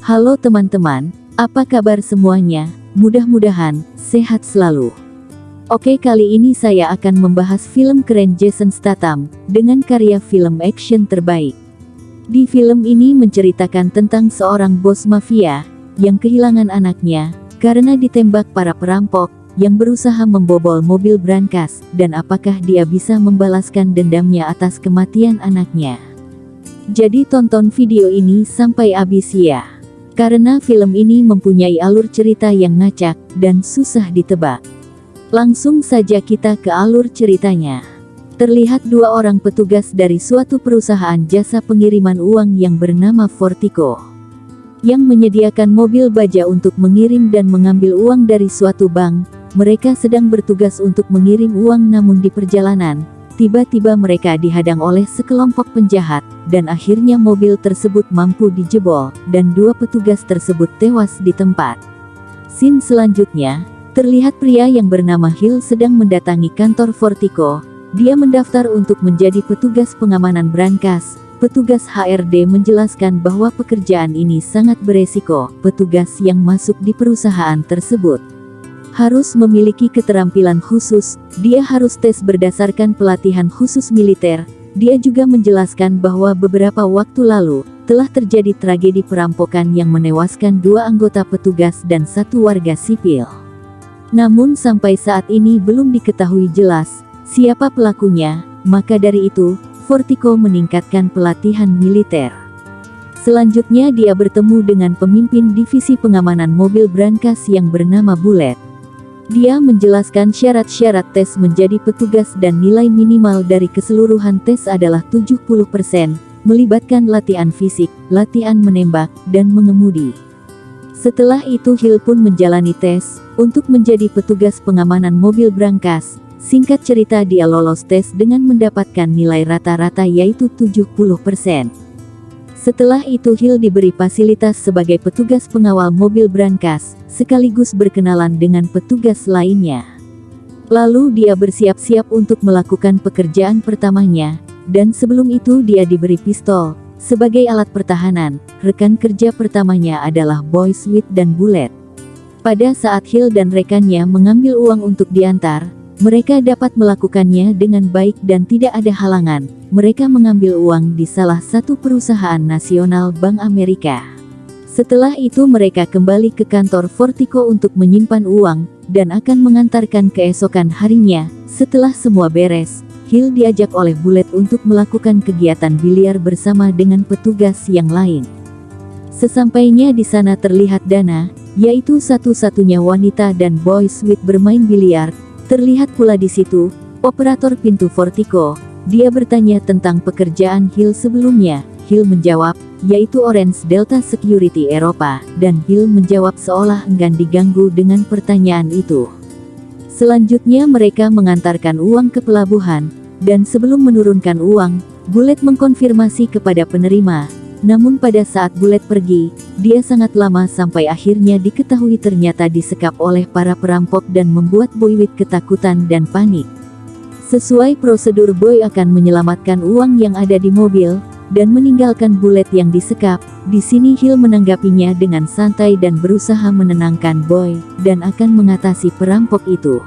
Halo teman-teman, apa kabar semuanya? Mudah-mudahan sehat selalu. Oke, kali ini saya akan membahas film keren Jason Statham dengan karya film action terbaik. Di film ini menceritakan tentang seorang bos mafia yang kehilangan anaknya karena ditembak para perampok yang berusaha membobol mobil brankas, dan apakah dia bisa membalaskan dendamnya atas kematian anaknya. Jadi tonton video ini sampai habis ya. Karena film ini mempunyai alur cerita yang ngacak dan susah ditebak. Langsung saja kita ke alur ceritanya. Terlihat dua orang petugas dari suatu perusahaan jasa pengiriman uang yang bernama Fortico, yang menyediakan mobil baja untuk mengirim dan mengambil uang dari suatu bank. Mereka sedang bertugas untuk mengirim uang, namun di perjalanan, tiba-tiba mereka dihadang oleh sekelompok penjahat, dan akhirnya mobil tersebut mampu dijebol, dan dua petugas tersebut tewas di tempat. Scene selanjutnya, terlihat pria yang bernama Hill sedang mendatangi kantor Fortico. Dia mendaftar untuk menjadi petugas pengamanan brankas. Petugas HRD menjelaskan bahwa pekerjaan ini sangat beresiko. Petugas yang masuk di perusahaan tersebut harus memiliki keterampilan khusus, dia harus tes berdasarkan pelatihan khusus militer. Dia juga menjelaskan bahwa beberapa waktu lalu, telah terjadi tragedi perampokan yang menewaskan dua anggota petugas dan satu warga sipil. Namun sampai saat ini belum diketahui jelas siapa pelakunya, maka dari itu, Fortico meningkatkan pelatihan militer. Selanjutnya dia bertemu dengan pemimpin divisi pengamanan mobil brankas yang bernama Bullet. Dia menjelaskan syarat-syarat tes menjadi petugas dan nilai minimal dari keseluruhan tes adalah 70%, melibatkan latihan fisik, latihan menembak, dan mengemudi. Setelah itu Hill pun menjalani tes untuk menjadi petugas pengamanan mobil brankas. Singkat cerita, dia lolos tes dengan mendapatkan nilai rata-rata yaitu 70%. Setelah itu Hill diberi fasilitas sebagai petugas pengawal mobil brankas, sekaligus berkenalan dengan petugas lainnya. Lalu dia bersiap-siap untuk melakukan pekerjaan pertamanya, dan sebelum itu dia diberi pistol sebagai alat pertahanan. Rekan kerja pertamanya adalah Boy Sweet dan Bullet. Pada saat Hill dan rekannya mengambil uang untuk diantar, mereka dapat melakukannya dengan baik dan tidak ada halangan. Mereka mengambil uang di salah satu perusahaan nasional Bank Amerika. Setelah itu mereka kembali ke kantor Fortico untuk menyimpan uang, dan akan mengantarkan keesokan harinya. Setelah semua beres, Hill diajak oleh Bullet untuk melakukan kegiatan biliar bersama dengan petugas yang lain. Sesampainya di sana terlihat Dana, yaitu satu-satunya wanita, dan Boy Sweet bermain biliar. Terlihat pula di situ operator pintu Fortico. Dia bertanya tentang pekerjaan Hill sebelumnya. Hill menjawab, yaitu Orange Delta Security Eropa, dan Hill menjawab seolah enggan diganggu dengan pertanyaan itu. Selanjutnya mereka mengantarkan uang ke pelabuhan, dan sebelum menurunkan uang, Bullet mengkonfirmasi kepada penerima. Namun pada saat Bullet pergi, dia sangat lama sampai akhirnya diketahui ternyata disekap oleh para perampok dan membuat Boy ketakutan dan panik. Sesuai prosedur, Boy akan menyelamatkan uang yang ada di mobil dan meninggalkan Bullet yang disekap. Di sini Hill menanggapinya dengan santai dan berusaha menenangkan Boy dan akan mengatasi perampok itu.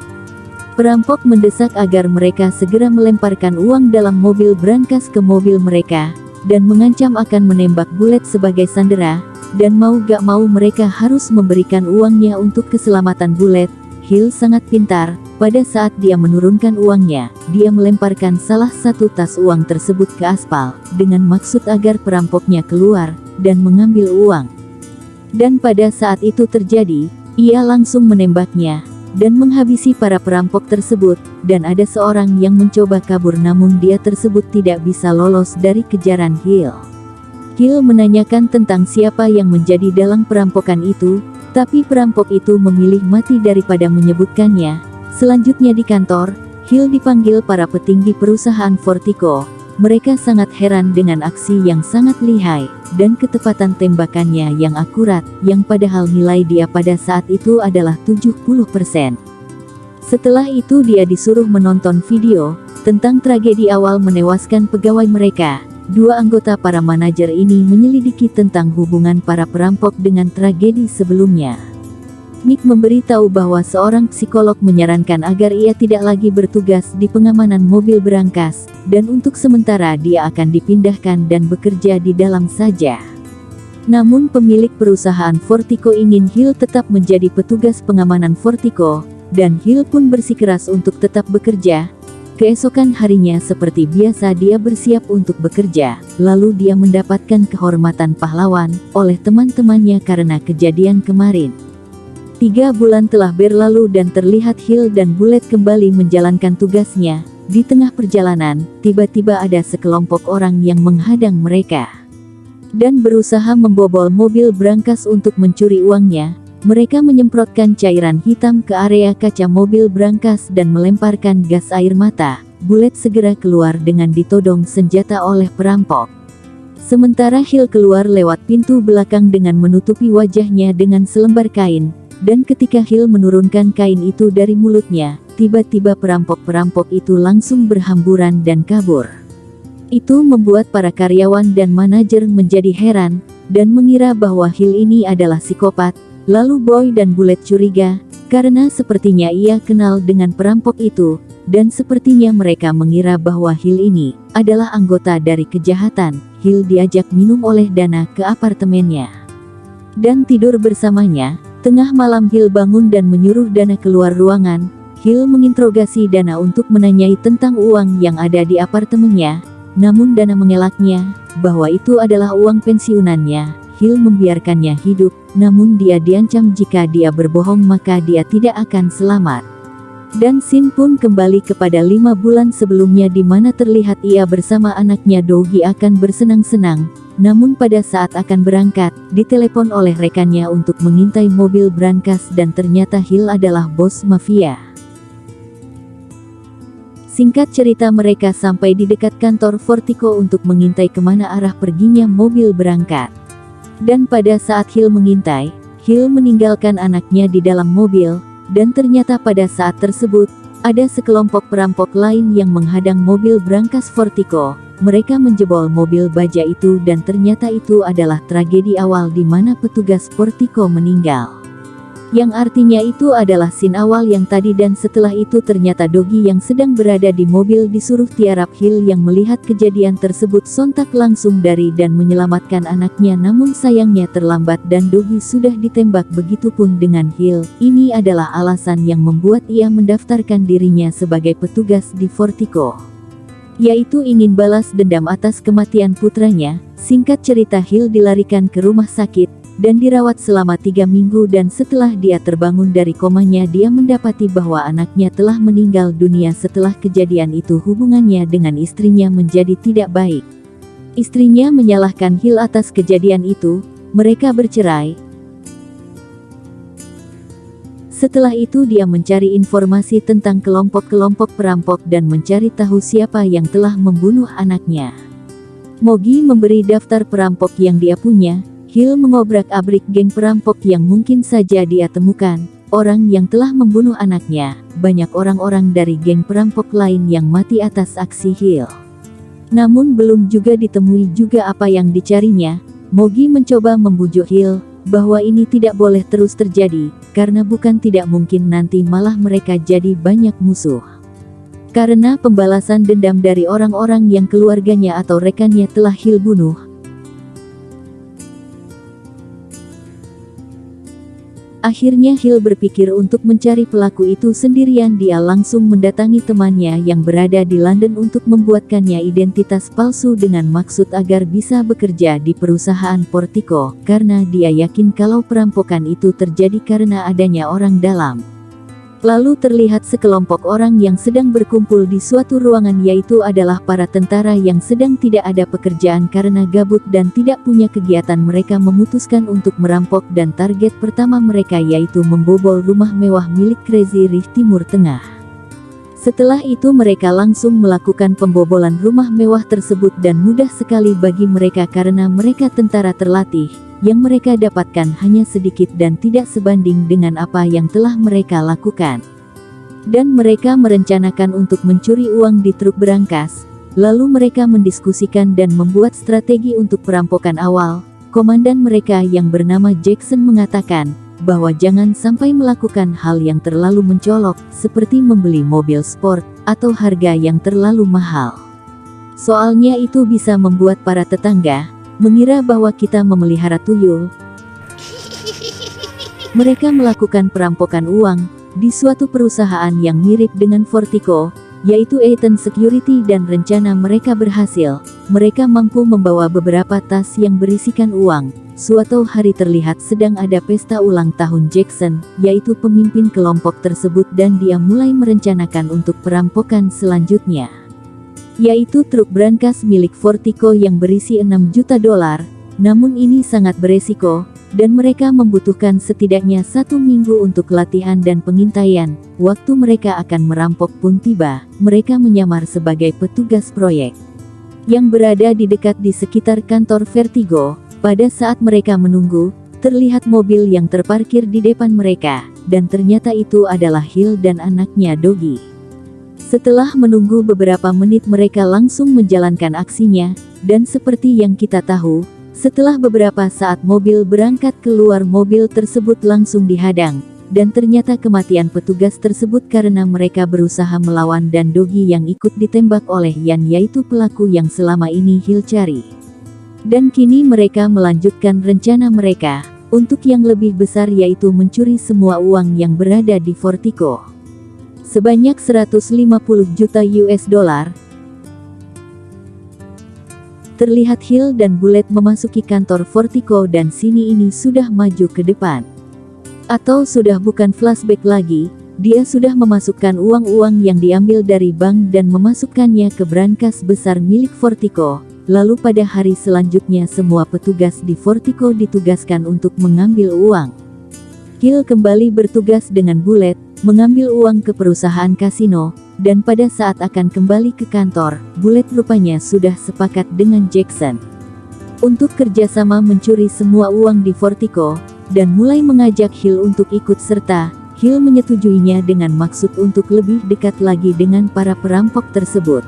Perampok mendesak agar mereka segera melemparkan uang dalam mobil brankas ke mobil mereka, dan mengancam akan menembak Bullet sebagai sandera, dan mau gak mau mereka harus memberikan uangnya untuk keselamatan Bullet. Hill sangat pintar. Pada saat dia menurunkan uangnya, dia melemparkan salah satu tas uang tersebut ke aspal, dengan maksud agar perampoknya keluar, dan mengambil uang. Dan pada saat itu terjadi, ia langsung menembaknya, dan menghabisi para perampok tersebut, dan ada seorang yang mencoba kabur namun dia tersebut tidak bisa lolos dari kejaran Hill. Hill menanyakan tentang siapa yang menjadi dalang perampokan itu, tapi perampok itu memilih mati daripada menyebutkannya. Selanjutnya di kantor, Hill dipanggil para petinggi perusahaan Fortico. Mereka sangat heran dengan aksi yang sangat lihai, dan ketepatan tembakannya yang akurat, yang padahal nilai dia pada saat itu adalah 70%. Setelah itu dia disuruh menonton video tentang tragedi awal menewaskan pegawai mereka, dua anggota para manajer ini menyelidiki tentang hubungan para perampok dengan tragedi sebelumnya. Nick memberitahu bahwa seorang psikolog menyarankan agar ia tidak lagi bertugas di pengamanan mobil berangkas, dan untuk sementara dia akan dipindahkan dan bekerja di dalam saja. Namun pemilik perusahaan Fortico ingin Hill tetap menjadi petugas pengamanan Fortico, dan Hill pun bersikeras untuk tetap bekerja. Keesokan harinya seperti biasa dia bersiap untuk bekerja, lalu dia mendapatkan kehormatan pahlawan oleh teman-temannya karena kejadian kemarin. 3 bulan telah berlalu dan terlihat Hill dan Bullet kembali menjalankan tugasnya. Di tengah perjalanan, tiba-tiba ada sekelompok orang yang menghadang mereka dan berusaha membobol mobil berangkas untuk mencuri uangnya. Mereka menyemprotkan cairan hitam ke area kaca mobil berangkas dan melemparkan gas air mata. Bullet segera keluar dengan ditodong senjata oleh perampok. Sementara Hill keluar lewat pintu belakang dengan menutupi wajahnya dengan selembar kain. Dan ketika Hill menurunkan kain itu dari mulutnya, tiba-tiba perampok-perampok itu langsung berhamburan dan kabur. Itu membuat para karyawan dan manajer menjadi heran, dan mengira bahwa Hill ini adalah psikopat. Lalu Boy dan Bullet curiga, karena sepertinya ia kenal dengan perampok itu, dan sepertinya mereka mengira bahwa Hill ini adalah anggota dari kejahatan. Hill diajak minum oleh Dana ke apartemennya dan tidur bersamanya. Tengah malam Hill bangun dan menyuruh Dana keluar ruangan. Hill menginterogasi Dana untuk menanyai tentang uang yang ada di apartemennya. Namun Dana mengelaknya, bahwa itu adalah uang pensiunannya. Hill membiarkannya hidup, namun dia diancam jika dia berbohong maka dia tidak akan selamat. Dan scene pun kembali kepada 5 bulan sebelumnya di mana terlihat ia bersama anaknya Dougie akan bersenang-senang. Namun pada saat akan berangkat, ditelepon oleh rekannya untuk mengintai mobil berangkas dan ternyata Hill adalah bos mafia. Singkat cerita mereka sampai di dekat kantor Fortico untuk mengintai kemana arah perginya mobil berangkat. Dan pada saat Hill mengintai, Hill meninggalkan anaknya di dalam mobil, dan ternyata pada saat tersebut, ada sekelompok perampok lain yang menghadang mobil berangkas Fortico. Mereka menjebol mobil baja itu dan ternyata itu adalah tragedi awal di mana petugas Fortico meninggal. Yang artinya itu adalah scene awal yang tadi dan setelah itu ternyata Dougie yang sedang berada di mobil disuruh tiarap. Hill yang melihat kejadian tersebut sontak langsung dari dan menyelamatkan anaknya namun sayangnya terlambat dan Dougie sudah ditembak. Begitupun dengan Hill, ini adalah alasan yang membuat ia mendaftarkan dirinya sebagai petugas di Fortico, yaitu ingin balas dendam atas kematian putranya. Singkat cerita Hill dilarikan ke rumah sakit, dan dirawat selama 3 minggu dan setelah dia terbangun dari komanya dia mendapati bahwa anaknya telah meninggal dunia. Setelah kejadian itu hubungannya dengan istrinya menjadi tidak baik. Istrinya menyalahkan Hill atas kejadian itu, mereka bercerai. Setelah itu dia mencari informasi tentang kelompok-kelompok perampok dan mencari tahu siapa yang telah membunuh anaknya. Mogi memberi daftar perampok yang dia punya. Hill mengobrak-abrik geng perampok yang mungkin saja dia temukan, orang yang telah membunuh anaknya. Banyak orang-orang dari geng perampok lain yang mati atas aksi Hill. Namun belum juga ditemui juga apa yang dicarinya. Mogi mencoba membujuk Hill bahwa ini tidak boleh terus terjadi, karena bukan tidak mungkin nanti malah mereka jadi banyak musuh. Karena pembalasan dendam dari orang-orang yang keluarganya atau rekannya telah Hill bunuh. Akhirnya Hill berpikir untuk mencari pelaku itu sendirian. Dia langsung mendatangi temannya yang berada di London untuk membuatkannya identitas palsu dengan maksud agar bisa bekerja di perusahaan Fortico, karena dia yakin kalau perampokan itu terjadi karena adanya orang dalam. Lalu terlihat sekelompok orang yang sedang berkumpul di suatu ruangan, yaitu adalah para tentara yang sedang tidak ada pekerjaan karena gabut dan tidak punya kegiatan. Mereka memutuskan untuk merampok dan target pertama mereka yaitu membobol rumah mewah milik Crazy Rich Timur Tengah. Setelah itu mereka langsung melakukan pembobolan rumah mewah tersebut dan mudah sekali bagi mereka karena mereka tentara terlatih. Yang mereka dapatkan hanya sedikit dan tidak sebanding dengan apa yang telah mereka lakukan. Dan mereka merencanakan untuk mencuri uang di truk berangkas, Lalu mereka mendiskusikan dan membuat strategi untuk perampokan awal. Komandan mereka yang bernama Jackson mengatakan bahwa jangan sampai melakukan hal yang terlalu mencolok, seperti membeli mobil sport atau harga yang terlalu mahal. Soalnya itu bisa membuat para tetangga mengira bahwa kita memelihara tuyul. Mereka melakukan perampokan uang di suatu perusahaan yang mirip dengan Fortico, yaitu Eaton Security, dan rencana mereka berhasil. Mereka mampu membawa beberapa tas yang berisikan uang. Suatu hari terlihat sedang ada pesta ulang tahun Jackson, yaitu pemimpin kelompok tersebut, dan dia mulai merencanakan untuk perampokan selanjutnya, yaitu truk brankas milik Fortico yang berisi $6 juta. Namun ini sangat beresiko, dan mereka membutuhkan setidaknya 1 minggu untuk latihan dan pengintaian. Waktu mereka akan merampok pun tiba. Mereka menyamar sebagai petugas proyek yang berada di sekitar kantor Vertigo. Pada saat mereka menunggu, terlihat mobil yang terparkir di depan mereka, dan ternyata itu adalah Hill dan anaknya Doggy. Setelah menunggu beberapa menit, mereka langsung menjalankan aksinya, dan seperti yang kita tahu, setelah beberapa saat mobil berangkat keluar, mobil tersebut langsung dihadang, dan ternyata kematian petugas tersebut karena mereka berusaha melawan, dan Doggy yang ikut ditembak oleh Ian, yaitu pelaku yang selama ini Hill cari. Dan kini mereka melanjutkan rencana mereka untuk yang lebih besar, yaitu mencuri semua uang yang berada di Fortico sebanyak $150 juta. Terlihat Hill dan Bullet memasuki kantor Fortico, dan sini ini sudah maju ke depan. Atau sudah bukan flashback lagi, dia sudah memasukkan uang-uang yang diambil dari bank dan memasukkannya ke brankas besar milik Fortico. Lalu pada hari selanjutnya semua petugas di Fortico ditugaskan untuk mengambil uang. Hill kembali bertugas dengan Bullet, mengambil uang ke perusahaan kasino, dan pada saat akan kembali ke kantor, Bullet rupanya sudah sepakat dengan Jackson untuk kerjasama mencuri semua uang di Fortico, dan mulai mengajak Hill untuk ikut serta. Hill menyetujuinya dengan maksud untuk lebih dekat lagi dengan para perampok tersebut,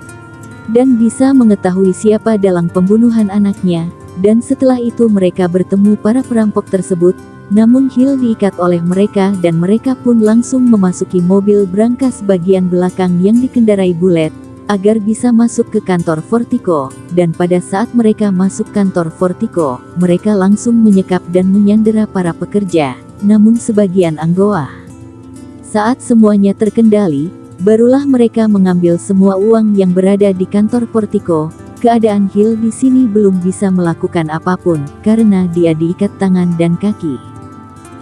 dan bisa mengetahui siapa dalang pembunuhan anaknya, dan setelah itu mereka bertemu para perampok tersebut. Namun Hill diikat oleh mereka, dan mereka pun langsung memasuki mobil brankas bagian belakang yang dikendarai Bullet, agar bisa masuk ke kantor Fortico. Dan pada saat mereka masuk kantor Fortico, mereka langsung menyekap dan menyandera para pekerja, namun sebagian anggota. Saat semuanya terkendali, barulah mereka mengambil semua uang yang berada di kantor Fortico. Keadaan Hill di sini belum bisa melakukan apapun, karena dia diikat tangan dan kaki.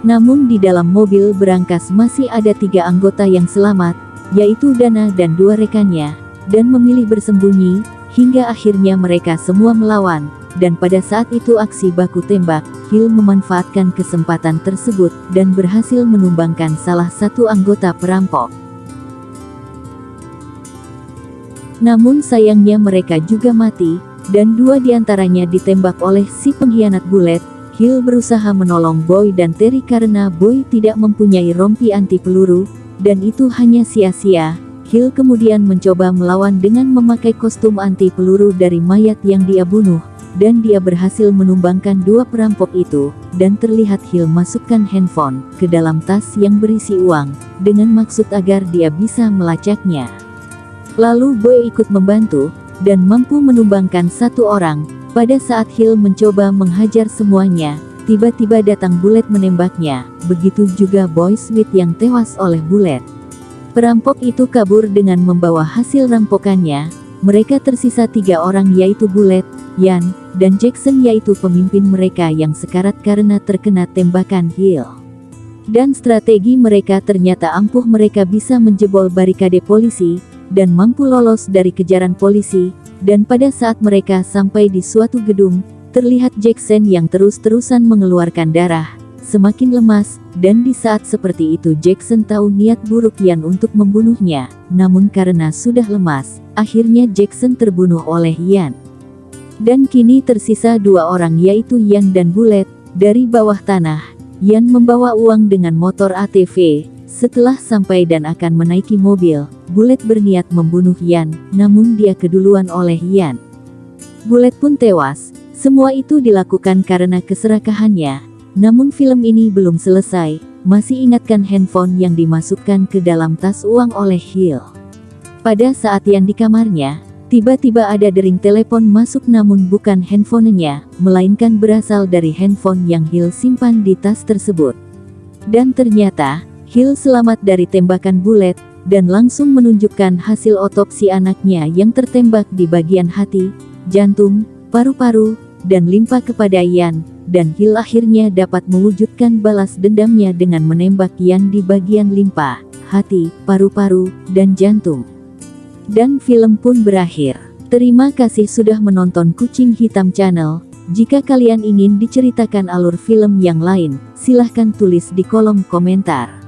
Namun di dalam mobil berangkas masih ada 3 anggota yang selamat, yaitu Dana dan 2 rekannya, dan memilih bersembunyi, hingga akhirnya mereka semua melawan, dan pada saat itu aksi baku tembak. Hill memanfaatkan kesempatan tersebut, dan berhasil menumbangkan salah satu anggota perampok. Namun sayangnya mereka juga mati, dan 2 diantaranya ditembak oleh si pengkhianat Bullet. Hill berusaha menolong Boy dan Terry karena Boy tidak mempunyai rompi anti peluru, dan itu hanya sia-sia. Hill kemudian mencoba melawan dengan memakai kostum anti peluru dari mayat yang dia bunuh, dan dia berhasil menumbangkan 2 perampok itu, dan terlihat Hill masukkan handphone ke dalam tas yang berisi uang, dengan maksud agar dia bisa melacaknya. Lalu Boy ikut membantu, dan mampu menumbangkan 1 orang. Pada saat Hill mencoba menghajar semuanya, tiba-tiba datang Bullet menembaknya, begitu juga Boy Sweet yang tewas oleh Bullet. Perampok itu kabur dengan membawa hasil rampokannya. Mereka tersisa 3 orang, yaitu Bullet, Ian, dan Jackson, yaitu pemimpin mereka yang sekarat karena terkena tembakan Hill. Dan strategi mereka ternyata ampuh, mereka bisa menjebol barikade polisi, dan mampu lolos dari kejaran polisi. Dan pada saat mereka sampai di suatu gedung, terlihat Jackson yang terus-terusan mengeluarkan darah, semakin lemas, dan di saat seperti itu Jackson tahu niat buruk Ian untuk membunuhnya, namun karena sudah lemas, akhirnya Jackson terbunuh oleh Ian. Dan kini tersisa 2 orang, yaitu Ian dan Bullet. Dari bawah tanah, Ian membawa uang dengan motor ATV, Setelah sampai dan akan menaiki mobil, Bullet berniat membunuh Yan, namun dia keduluan oleh Yan. Bullet pun tewas. Semua itu dilakukan karena keserakahannya. Namun film ini belum selesai, masih ingatkan handphone yang dimasukkan ke dalam tas uang oleh Hill. Pada saat Yan di kamarnya, tiba-tiba ada dering telepon masuk namun bukan handphonenya, melainkan berasal dari handphone yang Hill simpan di tas tersebut. Dan ternyata, Hill selamat dari tembakan Bullet, dan langsung menunjukkan hasil otopsi anaknya yang tertembak di bagian hati, jantung, paru-paru, dan limpa kepada Yan, dan Hill akhirnya dapat mewujudkan balas dendamnya dengan menembak Yan di bagian limpa, hati, paru-paru, dan jantung. Dan film pun berakhir. Terima kasih sudah menonton Kucing Hitam Channel. Jika kalian ingin diceritakan alur film yang lain, silahkan tulis di kolom komentar.